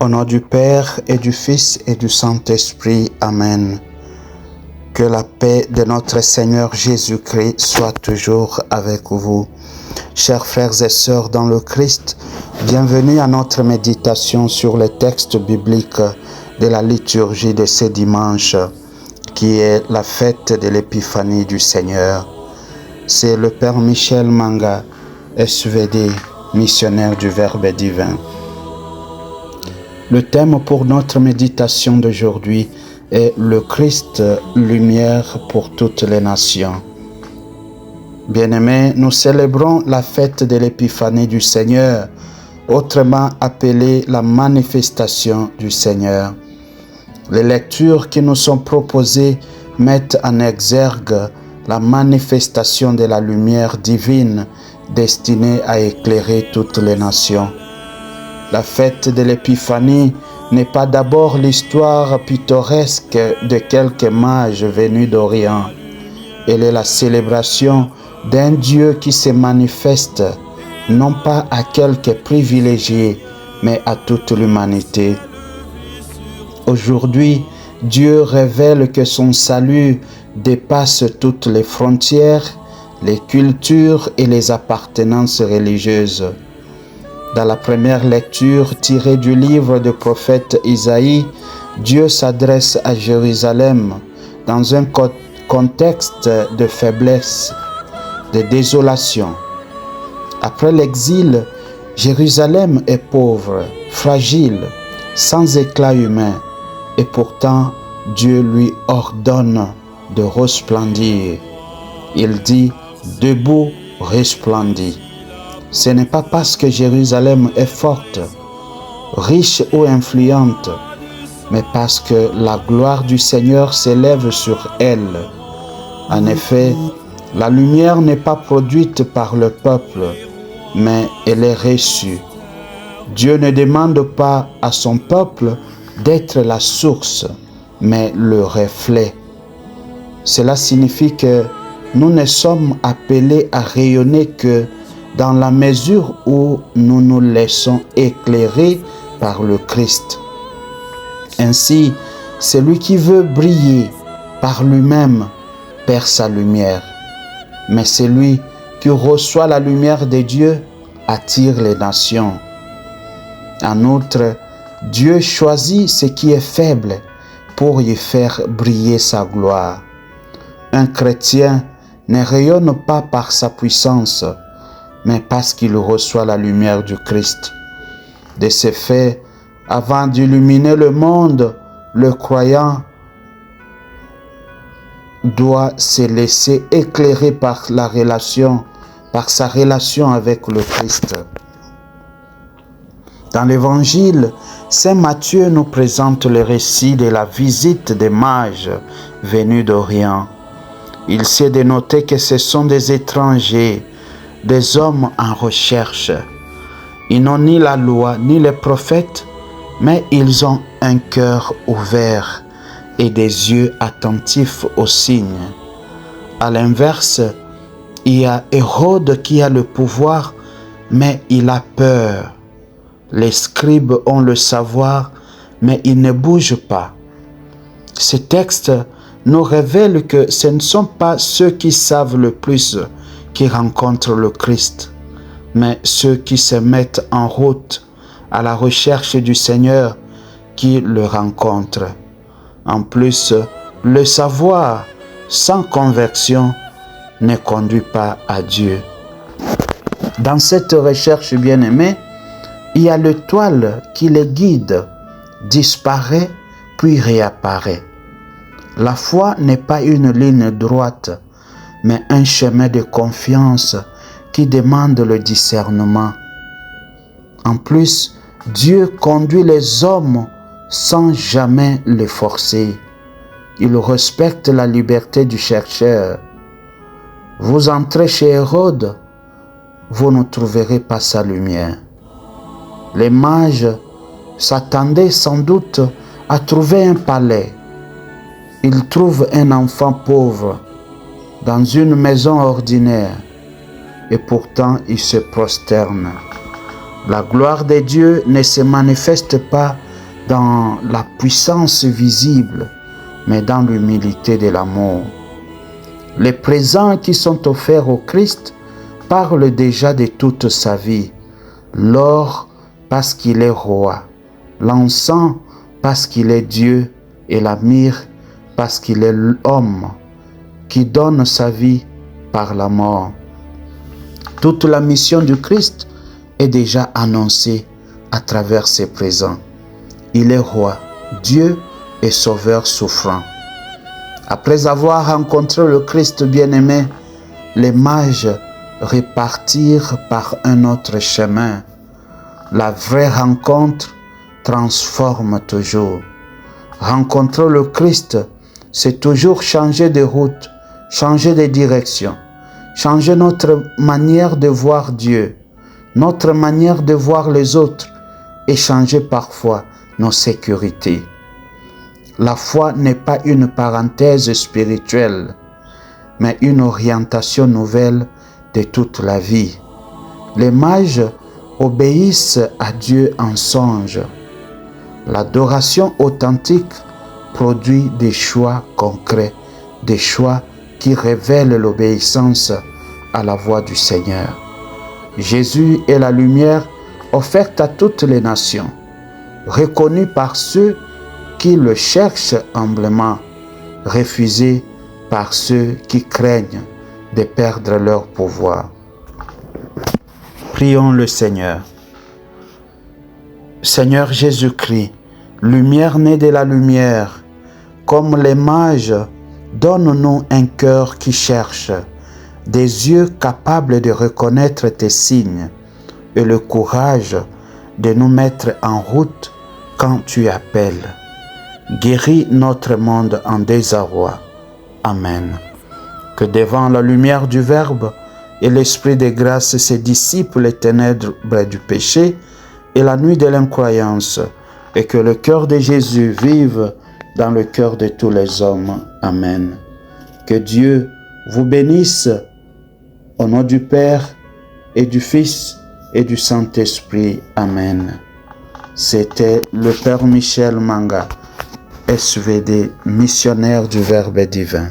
Au nom du Père et du Fils et du Saint-Esprit. Amen. Que la paix de notre Seigneur Jésus-Christ soit toujours avec vous. Chers frères et sœurs dans le Christ, bienvenue à notre méditation sur les textes bibliques de la liturgie de ce dimanche, qui est la fête de l'Épiphanie du Seigneur. C'est le Père Michel Manga, SVD, missionnaire du Verbe divin. Le thème pour notre méditation d'aujourd'hui est le Christ, lumière pour toutes les nations. Bien-aimés, nous célébrons la fête de l'Épiphanie du Seigneur, autrement appelée la manifestation du Seigneur. Les lectures qui nous sont proposées mettent en exergue la manifestation de la lumière divine destinée à éclairer toutes les nations. La fête de l'Épiphanie n'est pas d'abord l'histoire pittoresque de quelques mages venus d'Orient. Elle est la célébration d'un Dieu qui se manifeste, non pas à quelques privilégiés, mais à toute l'humanité. Aujourd'hui, Dieu révèle que son salut dépasse toutes les frontières, les cultures et les appartenances religieuses. Dans la première lecture tirée du livre du prophète Isaïe, Dieu s'adresse à Jérusalem dans un contexte de faiblesse, de désolation. Après l'exil, Jérusalem est pauvre, fragile, sans éclat humain, et pourtant Dieu lui ordonne de resplendir. Il dit « Debout, resplendis ». Ce n'est pas parce que Jérusalem est forte, riche ou influente, mais parce que la gloire du Seigneur s'élève sur elle. En effet, la lumière n'est pas produite par le peuple, mais elle est reçue. Dieu ne demande pas à son peuple d'être la source, mais le reflet. Cela signifie que nous ne sommes appelés à rayonner que dans la mesure où nous nous laissons éclairer par le Christ. Ainsi, celui qui veut briller par lui-même perd sa lumière, mais celui qui reçoit la lumière de Dieu attire les nations. En outre, Dieu choisit ce qui est faible pour y faire briller sa gloire. Un chrétien ne rayonne pas par sa puissance, mais parce qu'il reçoit la lumière du Christ. De ce fait, avant d'illuminer le monde, le croyant doit se laisser éclairer par sa relation avec le Christ. Dans l'Évangile, Saint Matthieu nous présente le récit de la visite des mages venus d'Orient. Il s'est dénoté que ce sont des étrangers, des hommes en recherche. Ils n'ont ni la loi ni les prophètes, mais ils ont un cœur ouvert et des yeux attentifs aux signes. À l'inverse, il y a Hérode qui a le pouvoir, mais il a peur. Les scribes ont le savoir, mais ils ne bougent pas. Ce texte nous révèle que ce ne sont pas ceux qui savent le plus qui rencontrent le Christ, mais ceux qui se mettent en route à la recherche du Seigneur qui le rencontrent. En plus, le savoir sans conversion ne conduit pas à Dieu. Dans cette recherche bien-aimée, il y a l'étoile qui les guide, disparaît puis réapparaît. La foi n'est pas une ligne droite, mais un chemin de confiance qui demande le discernement. En plus, Dieu conduit les hommes sans jamais les forcer. Il respecte la liberté du chercheur. Vous entrez chez Hérode, vous ne trouverez pas sa lumière. Les mages s'attendait sans doute à trouver un palais. Il trouve un enfant pauvre dans une maison ordinaire et pourtant il se prosterne. La gloire de Dieu ne se manifeste pas dans la puissance visible, mais dans l'humilité de l'amour. Les présents qui sont offerts au Christ parlent déjà de toute sa vie. L'or parce qu'il est roi, l'encens parce qu'il est Dieu et la myrrhe parce qu'il est l'homme qui donne sa vie par la mort. Toute la mission du Christ est déjà annoncée à travers ses présents. Il est roi, Dieu et sauveur souffrant. Après avoir rencontré le Christ bien-aimé, les mages repartirent par un autre chemin. La vraie rencontre transforme toujours. Rencontrer le Christ, c'est toujours changer de route, changer de direction, changer notre manière de voir Dieu, notre manière de voir les autres et changer parfois nos sécurités. La foi n'est pas une parenthèse spirituelle, mais une orientation nouvelle de toute la vie. Les mages obéissent à Dieu en songe. L'adoration authentique produit des choix concrets, des choix qui révèlent l'obéissance à la voix du Seigneur. Jésus est la lumière offerte à toutes les nations, reconnue par ceux qui le cherchent humblement, refusée par ceux qui craignent de perdre leur pouvoir. Prions le Seigneur. Seigneur Jésus-Christ, lumière née de la lumière, comme les mages, donne-nous un cœur qui cherche, des yeux capables de reconnaître tes signes et le courage de nous mettre en route quand tu appelles. Guéris notre monde en désarroi. Amen. Que devant la lumière du Verbe et l'Esprit de grâce se dissipent les ténèbres du péché et la nuit de l'incroyance, et que le cœur de Jésus vive dans le cœur de tous les hommes. Amen. Que Dieu vous bénisse au nom du Père et du Fils et du Saint-Esprit. Amen. C'était le Père Michel Manga, SVD, missionnaire du Verbe divin.